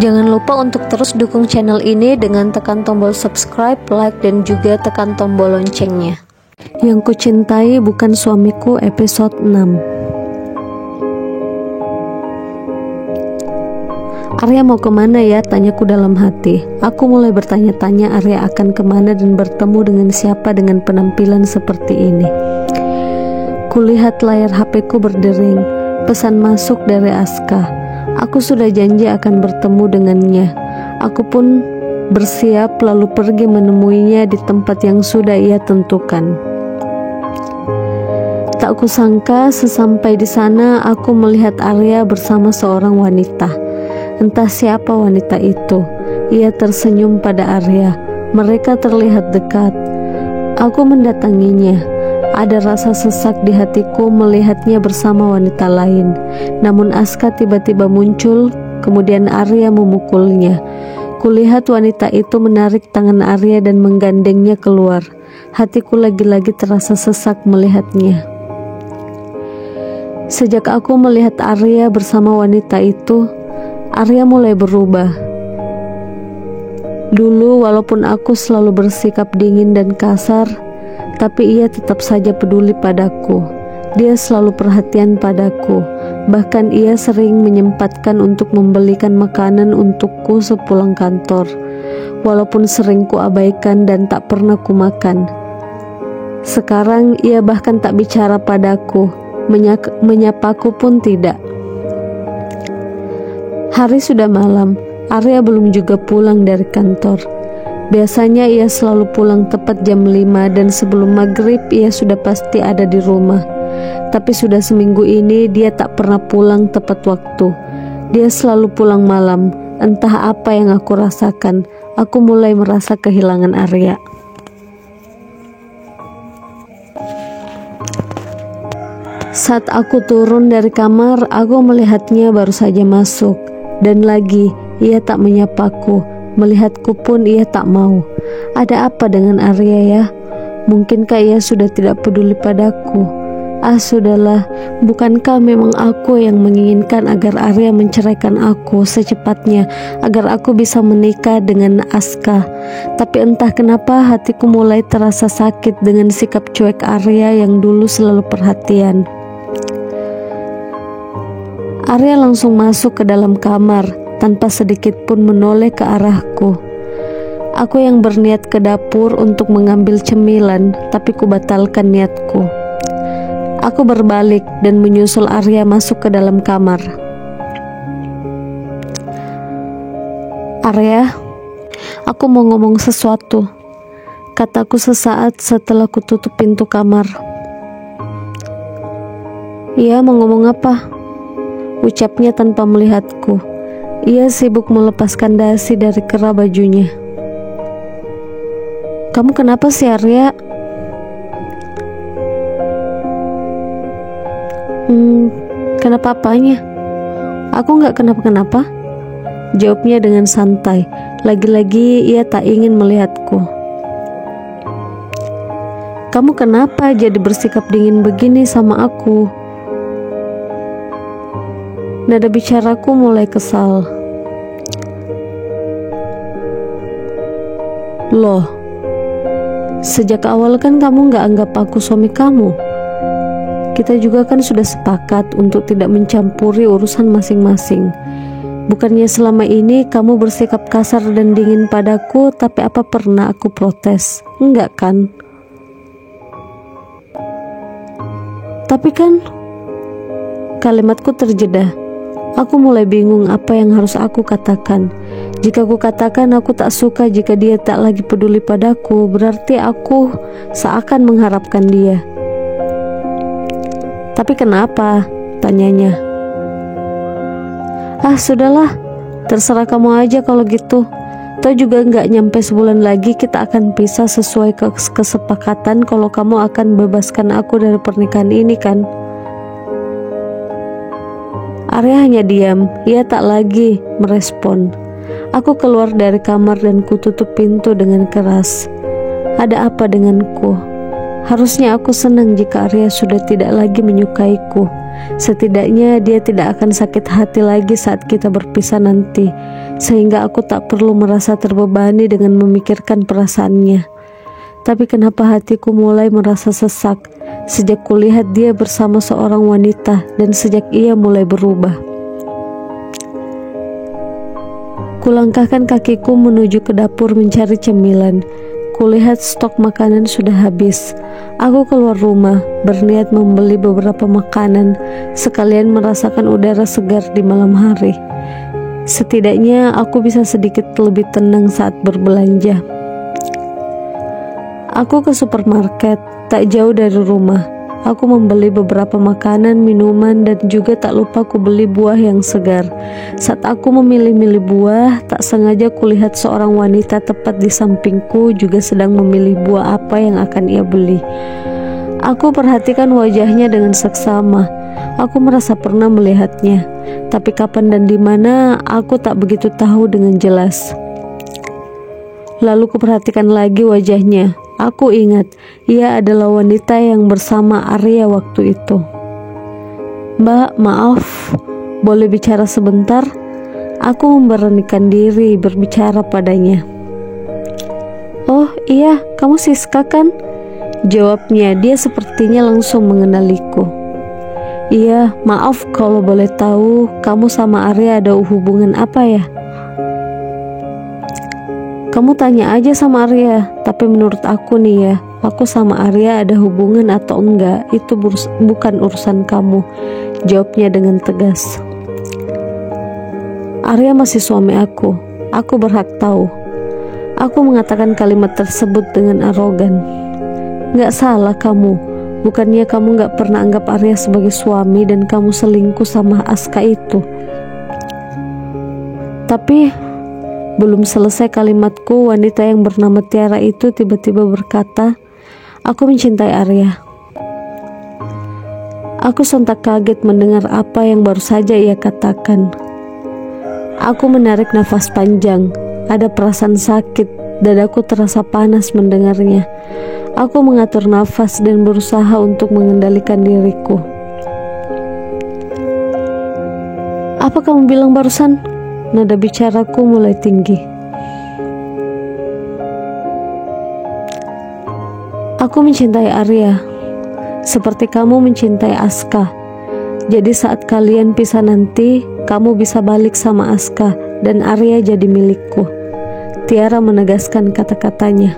Jangan lupa untuk terus dukung channel ini dengan tekan tombol subscribe, like, dan juga tekan tombol loncengnya. Yang Kucintai Bukan Suamiku episode 6. Arya mau kemana ya? Tanyaku dalam hati. Aku mulai bertanya-tanya Arya akan kemana dan bertemu dengan siapa dengan penampilan seperti ini. Kulihat layar HP-ku berdering. Pesan masuk dari Aska. Aku sudah janji akan bertemu dengannya. Aku pun bersiap lalu pergi menemuinya di tempat yang sudah ia tentukan. Tak kusangka sesampai di sana aku melihat Arya bersama seorang wanita. Entah siapa wanita itu. Ia tersenyum pada Arya. Mereka terlihat dekat. Aku mendatanginya. Ada rasa sesak di hatiku melihatnya bersama wanita lain. Namun Aska tiba-tiba muncul, kemudian Arya memukulnya. Kulihat wanita itu menarik tangan Arya dan menggandengnya keluar. Hatiku lagi-lagi terasa sesak melihatnya. Sejak aku melihat Arya bersama wanita itu, Arya mulai berubah. Dulu walaupun aku selalu bersikap dingin dan kasar, tapi ia tetap saja peduli padaku. Dia selalu perhatian padaku. Bahkan ia sering menyempatkan untuk membelikan makanan untukku sepulang kantor. Walaupun sering kuabaikan dan tak pernah kumakan. Sekarang ia bahkan tak bicara padaku, menyapaku pun tidak. Hari sudah malam, Arya belum juga pulang dari kantor. Biasanya ia selalu pulang tepat jam 5 dan sebelum maghrib ia sudah pasti ada di rumah. Tapi sudah seminggu ini dia tak pernah pulang tepat waktu. Dia selalu pulang malam. Entah apa yang aku rasakan. Aku mulai merasa kehilangan Arya. Saat aku turun dari kamar, aku melihatnya baru saja masuk. Dan lagi, ia tak menyapaku. Melihatku pun ia tak mau. Ada apa dengan Arya ya? Mungkinkah ia sudah tidak peduli padaku? Sudahlah. Bukankah memang aku yang menginginkan agar Arya menceraikan aku secepatnya, agar aku bisa menikah dengan Aska? Tapi entah kenapa hatiku mulai terasa sakit dengan sikap cuek Arya yang dulu selalu perhatian. Arya langsung masuk ke dalam kamar tanpa sedikit pun menoleh ke arahku. Aku yang berniat ke dapur untuk mengambil cemilan, tapi kubatalkan niatku. Aku berbalik dan menyusul Arya masuk ke dalam kamar. Arya, aku mau ngomong sesuatu, kataku sesaat setelah kututup pintu kamar. Iya, mau ngomong apa? Ucapnya tanpa melihatku. Ia sibuk melepaskan dasi dari kera bajunya. Kamu kenapa sih Arya? Kenapa apanya? Aku gak kenapa-kenapa, jawabnya dengan santai. Lagi-lagi ia tak ingin melihatku. Kamu kenapa jadi bersikap dingin begini sama aku? Nada bicaraku mulai kesal. Loh, sejak awal kan kamu gak anggap aku suami kamu. Kita juga kan sudah sepakat untuk tidak mencampuri urusan masing-masing. Bukannya selama ini kamu bersikap kasar dan dingin padaku, tapi apa pernah aku protes? Enggak kan? Tapi kan, kalimatku terjeda. Aku mulai bingung apa yang harus aku katakan. Jika aku katakan aku tak suka jika dia tak lagi peduli padaku, berarti aku seakan mengharapkan dia. Tapi kenapa? Tanyanya. Sudahlah, terserah kamu aja kalau gitu. Toh juga gak nyampe sebulan lagi kita akan pisah sesuai kesepakatan kalau kamu akan bebaskan aku dari pernikahan ini kan? Arya hanya diam, ia tak lagi merespon. Aku keluar dari kamar dan kututup pintu dengan keras. Ada apa denganku? Harusnya aku senang jika Arya sudah tidak lagi menyukaiku. Setidaknya dia tidak akan sakit hati lagi saat kita berpisah nanti. sehingga aku tak perlu merasa terbebani dengan memikirkan perasaannya. Tapi kenapa hatiku mulai merasa sesak sejak kulihat dia bersama seorang wanita dan sejak ia mulai berubah. Kulangkahkan kakiku menuju ke dapur mencari cemilan. Kulihat stok makanan sudah habis. Aku keluar rumah, berniat membeli beberapa makanan, sekalian merasakan udara segar di malam hari. Setidaknya aku bisa sedikit lebih tenang saat berbelanja. Aku ke supermarket, tak jauh dari rumah. Aku membeli beberapa makanan, minuman, dan juga tak lupa aku beli buah yang segar. Saat aku memilih-milih buah, tak sengaja kulihat seorang wanita tepat di sampingku juga sedang memilih buah apa yang akan ia beli. Aku perhatikan wajahnya dengan seksama. Aku merasa pernah melihatnya, tapi kapan dan di mana aku tak begitu tahu dengan jelas. Lalu kuperhatikan lagi wajahnya. Aku ingat, ia adalah wanita yang bersama Arya waktu itu. "Mbak, maaf, boleh bicara sebentar?" Aku memberanikan diri berbicara padanya. "Oh iya, kamu Siska kan?" jawabnya. Dia sepertinya langsung mengenaliku. "Iya, maaf kalau boleh tahu, kamu sama Arya ada hubungan apa ya?" "Kamu tanya aja sama Arya, tapi menurut aku nih ya, aku sama Arya ada hubungan atau enggak, itu bukan urusan kamu," jawabnya dengan tegas. "Arya masih suami aku berhak tahu." Aku mengatakan kalimat tersebut dengan arogan. "Gak salah kamu, bukannya kamu gak pernah anggap Arya sebagai suami dan kamu selingkuh sama Aska itu." Tapi belum selesai kalimatku, wanita yang bernama Tiara itu tiba-tiba berkata, "Aku mencintai Arya." Aku sontak kaget mendengar apa yang baru saja ia katakan. Aku menarik nafas panjang. Ada perasaan sakit, dadaku terasa panas mendengarnya. Aku mengatur nafas dan berusaha untuk mengendalikan diriku. "Apa kamu bilang barusan?" Nada bicaraku mulai tinggi. "Aku mencintai Arya, seperti kamu mencintai Aska. Jadi saat kalian pisah nanti, kamu bisa balik sama Aska dan Arya jadi milikku." Tiara menegaskan kata-katanya.